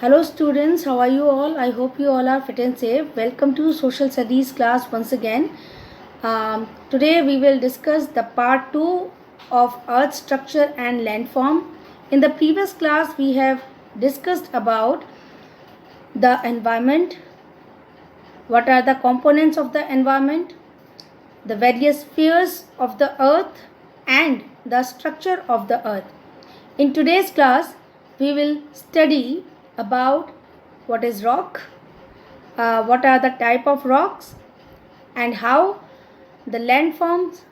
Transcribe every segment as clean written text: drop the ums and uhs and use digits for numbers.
Hello students, how are you all? I hope you all are fit and safe. Welcome to Social Studies class once again. Today we will discuss the part 2 of Earth structure and landform. In the previous class we have discussed about the environment, what are the components of the environment, the various spheres of the earth and the structure of the earth. In today's class we will study about what is rock, what are the type of rocks and how the landforms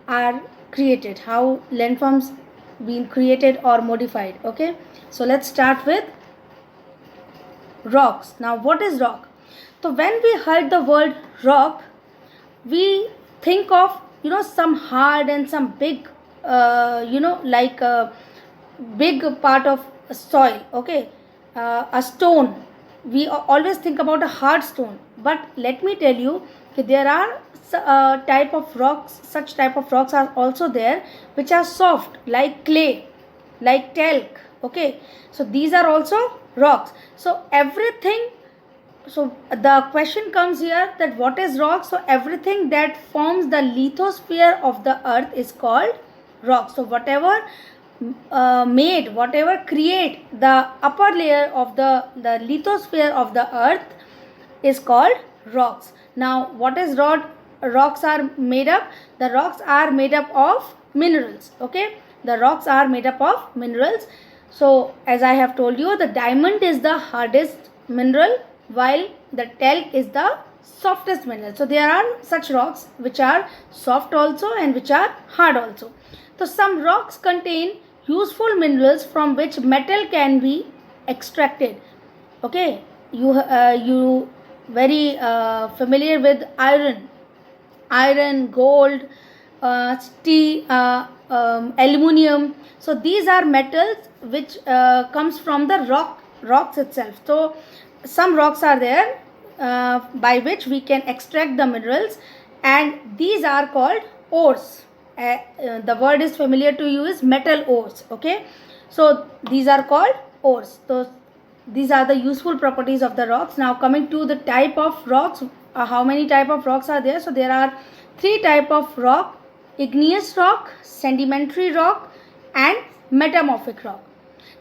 are created, how landforms been created or modified. Okay, so let's start with rocks. Now what is rock? So when we heard the word rock, we think of some hard and some big like a big part of soil. Okay, a stone. We always think about a hard stone, but let me tell you that there are type of rocks, such type of rocks are also there which are soft like clay, like talc. Okay, so these are also rocks. So everything, so the question comes here that what is rock? So everything that forms the lithosphere of the earth is called rock. So whatever whatever create the upper layer of the lithosphere of the earth is called rocks. Now what is rocks are made up? The rocks are made up of minerals. Okay, the rocks are made up of minerals. So as I have told you, the diamond is the hardest mineral while the talc is the softest mineral. So there are such rocks which are soft also and which are hard also. So some rocks contain useful minerals from which metal can be extracted. Okay, you very familiar with iron, gold, steel, aluminium. So these are metals which comes from the rocks itself. So some rocks are there by which we can extract the minerals, and these are called ores. The word is familiar to you, is metal ores. Okay, so these are called ores. So these are the useful properties of the rocks. Now coming to the type of rocks, how many type of rocks are there? So there are three type of rock: igneous rock, sedimentary rock and metamorphic rock.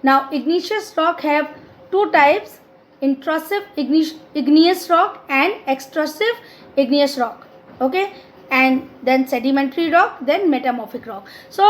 Now igneous rock have two types: intrusive igneous rock and extrusive igneous rock. Okay, and then sedimentary rock, then metamorphic rock. So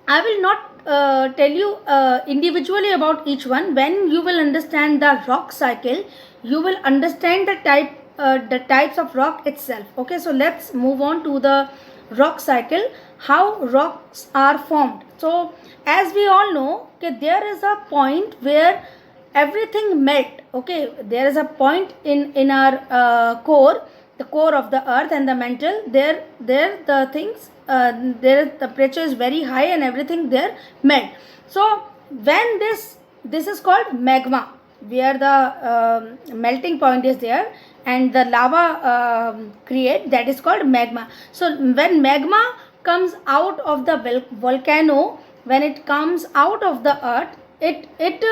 I will not tell you individually about each one. When you will understand the rock cycle, you will understand the types of rock itself. Okay, so let's move on to the rock cycle, how rocks are formed. So as we all know, okay, there is a point where everything melt. Okay, there is a point in our core, the core of the earth and the mantle. There the things, there the pressure is very high and everything there melt. So when this is called magma, where the melting point is there and the lava create, that is called magma. So when magma comes out of the volcano, when it comes out of the earth, it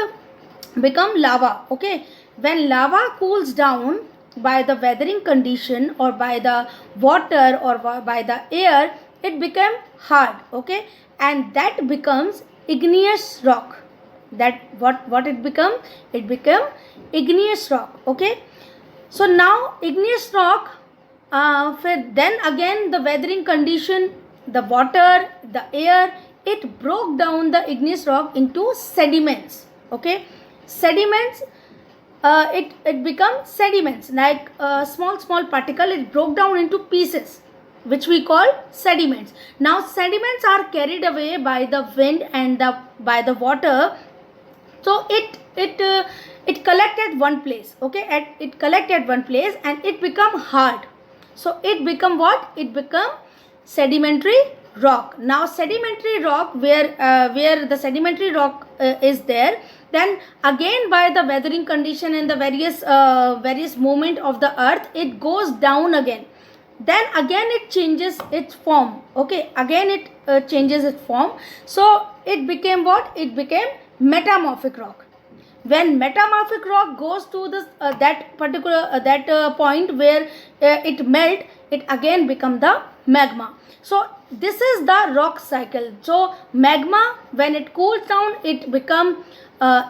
become lava. Okay, when lava cools down by the weathering condition or by the water or by the air, it become hard. Okay, and that becomes igneous rock. That what it become? It become igneous rock. Okay, so now igneous rock, then again the weathering condition, the water, the air, it broke down the igneous rock into sediments. Okay, sediments, it becomes sediments like small particle. It broke down into pieces which we call sediments. Now sediments are carried away by the wind and by the water. So it collect at one place. Okay, it collect at one place and it become hard. So it become what? It become sedimentary rock. Now sedimentary rock, where the sedimentary rock is there, then again by the weathering condition and the various movement of the earth, it goes down again. Then again it changes its form. Okay, again it changes its form. So it became what? It became metamorphic rock. When metamorphic rock goes to this that particular point where it melt, it again become the magma. So this is the rock cycle. So magma, when it cools down, it become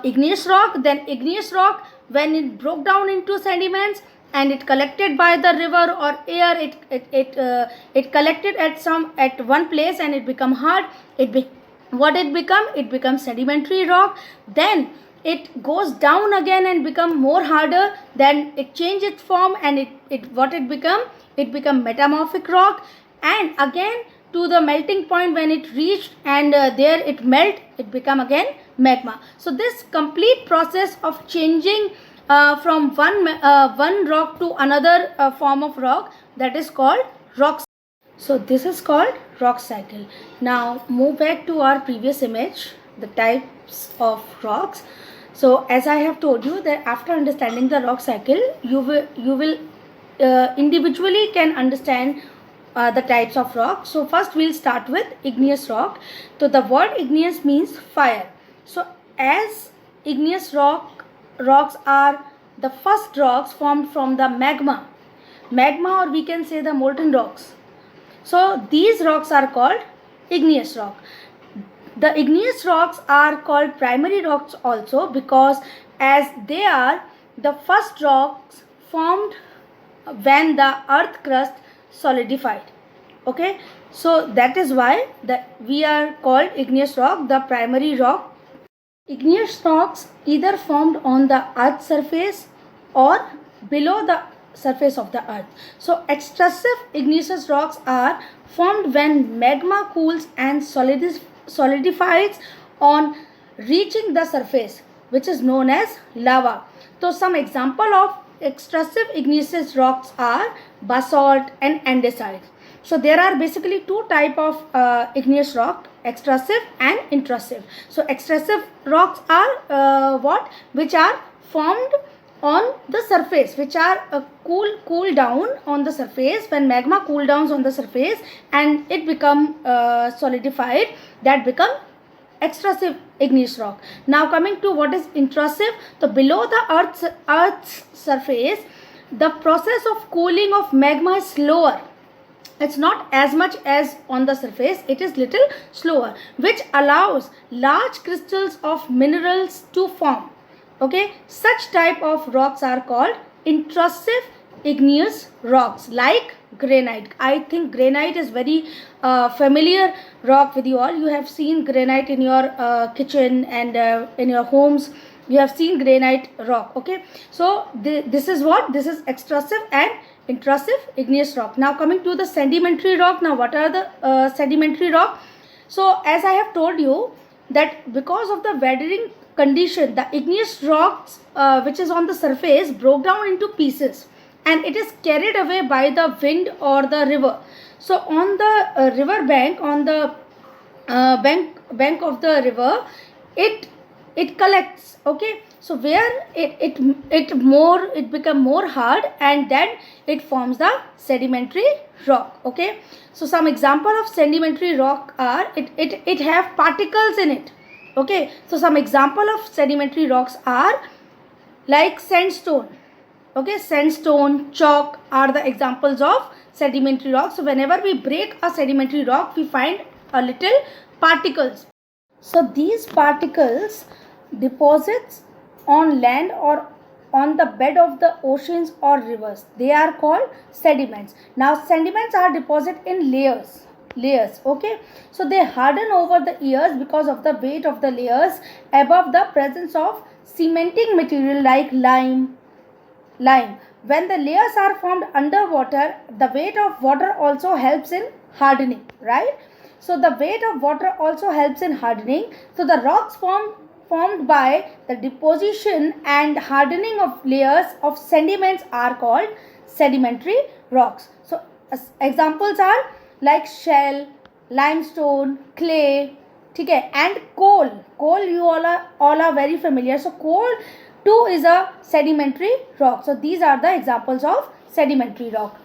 igneous rock. Then igneous rock, when it broke down into sediments and it collected by the river or air, it collected at one place and it become hard. What it become? It becomes sedimentary rock. Then it goes down again and become more harder. Then it change its form and it become metamorphic rock. And again to the melting point, when it reached and there it melt, it become again magma. So this complete process of changing from one rock to another form of rock, that is called rock. So this is called rock cycle. Now move back to our previous image, the types of rocks. So as I have told you that after understanding the rock cycle, you will individually can understand the types of rock. So first we'll start with igneous rock. So the word igneous means fire. So as igneous rocks are the first rocks formed from the magma, or we can say the molten rocks. So these rocks are called igneous rock. The igneous rocks are called primary rocks also, because as they are the first rocks formed when the earth crust solidified. Okay, so that is why we are called igneous rock, the primary rock. Igneous rocks either formed on the earth's surface or below the surface of the earth. So extrusive igneous rocks are formed when magma cools and solidifies on reaching the surface, which is known as lava. So some example of extrusive igneous rocks are basalt and andesite. So there are basically two type of igneous rock, extrusive and intrusive. So extrusive rocks are which are formed on the surface, which are cool down on the surface. When magma cool downs on the surface and it become solidified, that become extrusive igneous rock. Now coming to what is intrusive. So below the earth's surface, the process of cooling of magma is slower. It's not as much as on the surface, it is little slower, which allows large crystals of minerals to form. Okay, such type of rocks are called intrusive igneous rocks, like granite. I think granite is very familiar rock with you all. You have seen granite in your kitchen and in your homes. You have seen granite rock. Okay, so this is extrusive and intrusive igneous rock. Now coming to the sedimentary rock. Now what are the sedimentary rock? So as I have told you that because of the weathering condition, the igneous rocks which is on the surface broke down into pieces and it is carried away by the wind or the river. So on the river bank, on the bank of the river, it collects. Okay, so where it become more hard and then it forms the sedimentary rock. Okay, so some example of sedimentary rock are it have particles in it. Okay, so some example of sedimentary rocks are like sandstone. Okay, sandstone, chalk are the examples of sedimentary rocks. So whenever we break a sedimentary rock, we find a little particles. So these particles deposits on land or on the bed of the oceans or rivers. They are called sediments. Now sediments are deposited in layers. Okay, so they harden over the years because of the weight of the layers above the presence of cementing material like lime. When the layers are formed underwater, the weight of water also helps in hardening, right? So the weight of water also helps in hardening. So the rocks formed by the deposition and hardening of layers of sediments are called sedimentary rocks. So examples are like shell, limestone, clay, okay, and coal. You all are very familiar. So coal too is a sedimentary rock. So these are the examples of sedimentary rock.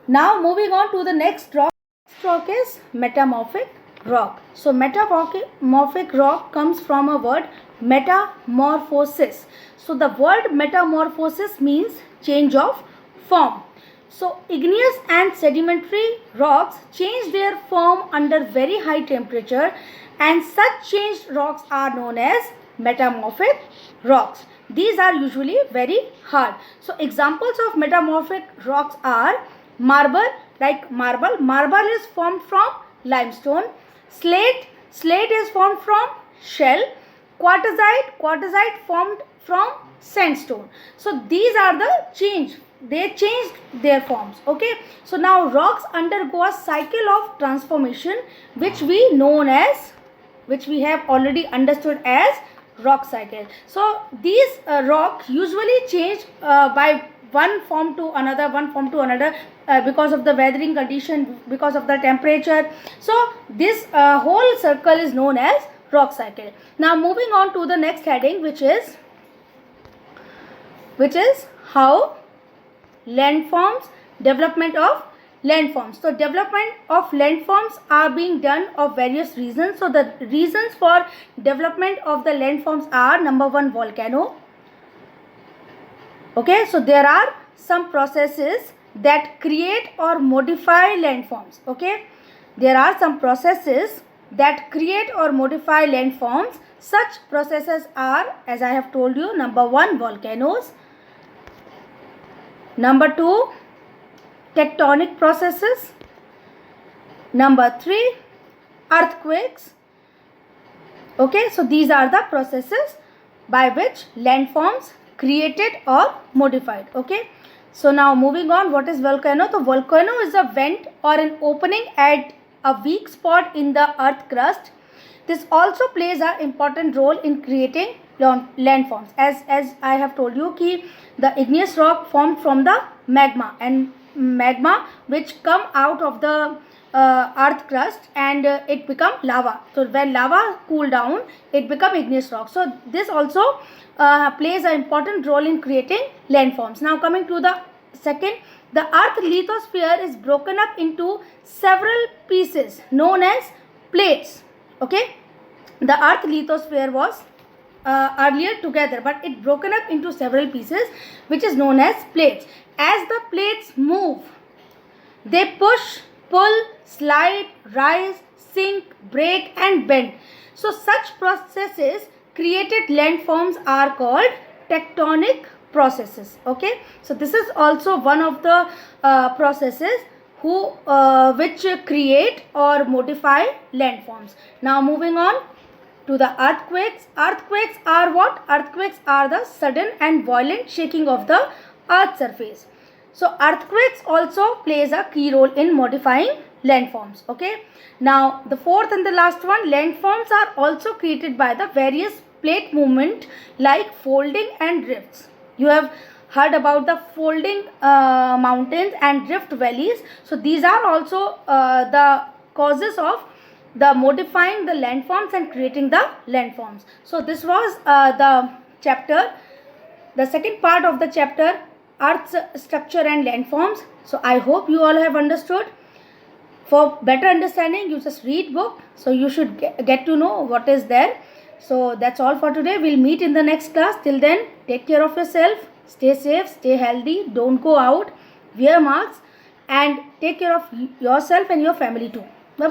Now moving on to the next rock. Next rock is metamorphic rock. So metamorphic rock comes from a word metamorphosis. So the word metamorphosis means change of form. So igneous and sedimentary rocks change their form under very high temperature, and such changed rocks are known as metamorphic rocks. These are usually very hard. So examples of metamorphic rocks are marble, like marble. Marble is formed from limestone. Slate is formed from shell. Quartzite formed from sandstone. So these are the change. They changed their forms. Okay. So now rocks undergo a cycle of transformation, which we have already understood as rock cycle. So these rock usually change by one form to another because of the weathering condition, because of the temperature. So this whole circle is known as rock cycle. Now moving on to the next heading, which is how landforms, development of landforms. So development of landforms are being done of various reasons. So the reasons for development of the landforms are: number one, volcano. Okay, so there are some processes that create or modify landforms. Okay, there are some processes that create or modify landforms. Such processes are, as I have told you, number one, volcanoes. Number two, tectonic processes. Number three, earthquakes. Okay, so these are the processes by which landforms created or modified. Okay, so now moving on, what is volcano? The volcano is a vent or an opening at a weak spot in the earth crust. This also plays an important role in creating landforms. As I have told you, ki the igneous rock formed from the magma, and magma which come out of the earth crust, and it become lava. So when lava cool down, it become igneous rock. So this also plays an important role in creating landforms. Now coming to the second, the earth lithosphere is broken up into several pieces known as plates. Okay, the earth lithosphere was earlier together, but it broken up into several pieces, which is known as plates. As the plates move, they push, pull, slide, rise, sink, break and bend. So such processes created landforms are called tectonic processes. Okay, so this is also one of the processes which create or modify landforms. Now moving on to the earthquakes. Earthquakes are what? Earthquakes are the sudden and violent shaking of the earth's surface. So earthquakes also plays a key role in modifying landforms. Okay, now the fourth and the last one, landforms are also created by the various plate movement like folding and rifts. You have heard about the folding mountains and rift valleys. So these are also the causes of the modifying the landforms and creating the landforms. So this was the chapter, the second part of the chapter, Earth's structure and landforms. So I hope you all have understood. For better understanding, you just read book. So you should get to know what is there. So that's all for today. We'll meet in the next class. Till then, take care of yourself. Stay safe, stay healthy. Don't go out. Wear masks and take care of yourself and your family too.